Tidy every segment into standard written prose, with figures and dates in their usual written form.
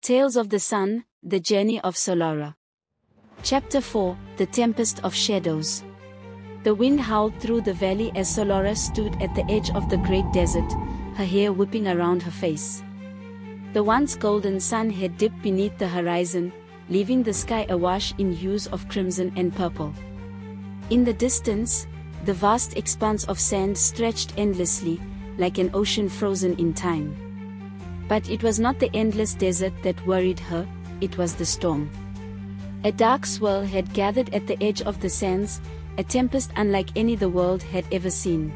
Tales of the Sun, The Journey of Solara. Chapter 4, The Tempest of Shadows. The wind howled through the valley as Solara stood at the edge of the great desert, her hair whipping around her face. The once golden sun had dipped beneath the horizon, leaving the sky awash in hues of crimson and purple. In the distance, the vast expanse of sand stretched endlessly, like an ocean frozen in time. But it was not the endless desert that worried her, it was the storm. A dark swirl had gathered at the edge of the sands, a tempest unlike any the world had ever seen.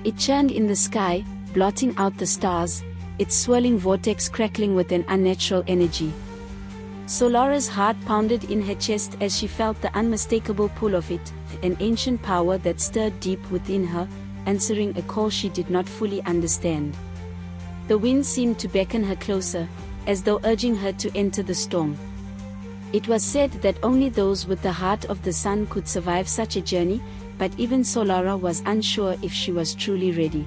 It churned in the sky, blotting out the stars, its swirling vortex crackling with an unnatural energy. Solara's heart pounded in her chest as she felt the unmistakable pull of it, an ancient power that stirred deep within her, answering a call she did not fully understand. The wind seemed to beckon her closer, as though urging her to enter the storm. It was said that only those with the heart of the sun could survive such a journey, but even Solara was unsure if she was truly ready.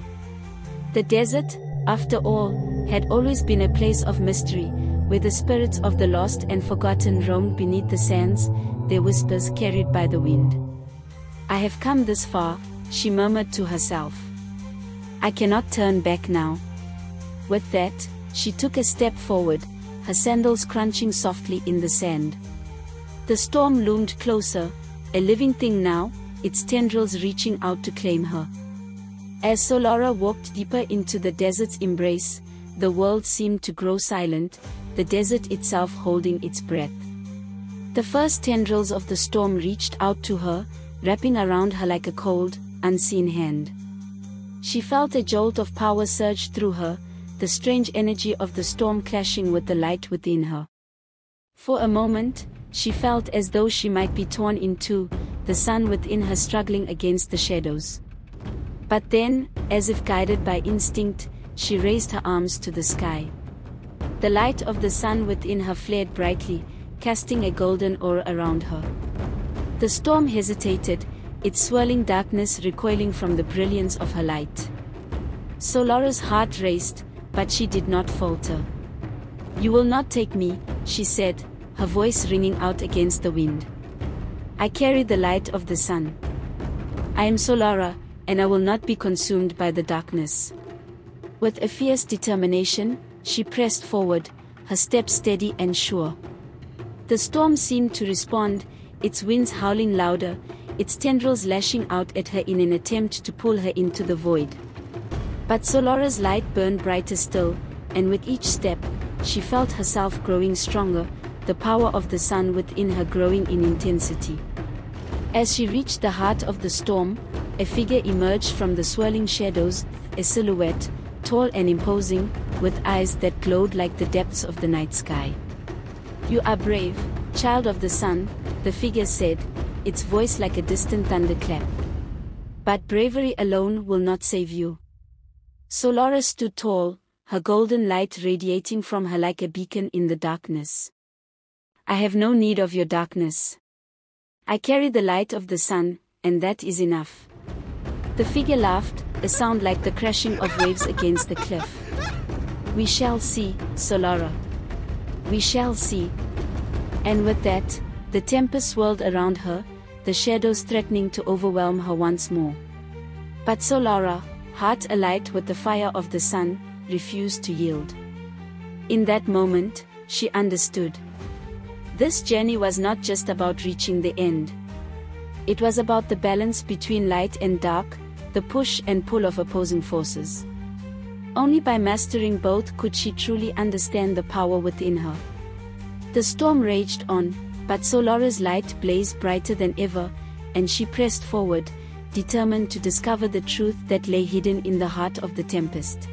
The desert, after all, had always been a place of mystery, where the spirits of the lost and forgotten roamed beneath the sands, their whispers carried by the wind. "I have come this far," she murmured to herself. "I cannot turn back now." With that, she took a step forward, her sandals crunching softly in the sand. The storm loomed closer, a living thing now, its tendrils reaching out to claim her. As Solara walked deeper into the desert's embrace, the world seemed to grow silent, the desert itself holding its breath. The first tendrils of the storm reached out to her, wrapping around her like a cold, unseen hand. She felt a jolt of power surge through her, the strange energy of the storm clashing with the light within her. For a moment, she felt as though she might be torn in two, the sun within her struggling against the shadows. But then, as if guided by instinct, she raised her arms to the sky. The light of the sun within her flared brightly, casting a golden aura around her. The storm hesitated, its swirling darkness recoiling from the brilliance of her light. Solara's heart raced, but she did not falter. "You will not take me," she said, her voice ringing out against the wind. "I carry the light of the sun. I am Solara, and I will not be consumed by the darkness." With a fierce determination, she pressed forward, her steps steady and sure. The storm seemed to respond, its winds howling louder, its tendrils lashing out at her in an attempt to pull her into the void. But Solara's light burned brighter still, and with each step, she felt herself growing stronger, the power of the sun within her growing in intensity. As she reached the heart of the storm, a figure emerged from the swirling shadows, a silhouette, tall and imposing, with eyes that glowed like the depths of the night sky. "You are brave, child of the sun," the figure said, its voice like a distant thunderclap. "But bravery alone will not save you." Solara stood tall, her golden light radiating from her like a beacon in the darkness. "I have no need of your darkness. I carry the light of the sun, and that is enough." The figure laughed, a sound like the crashing of waves against the cliff. "We shall see, Solara. We shall see." And with that, the tempest swirled around her, the shadows threatening to overwhelm her once more. But Solara, heart alight with the fire of the sun, refused to yield. In that moment, she understood. This journey was not just about reaching the end. It was about the balance between light and dark, the push and pull of opposing forces. Only by mastering both could she truly understand the power within her. The storm raged on, but Solara's light blazed brighter than ever, and she pressed forward, determined to discover the truth that lay hidden in the heart of the tempest.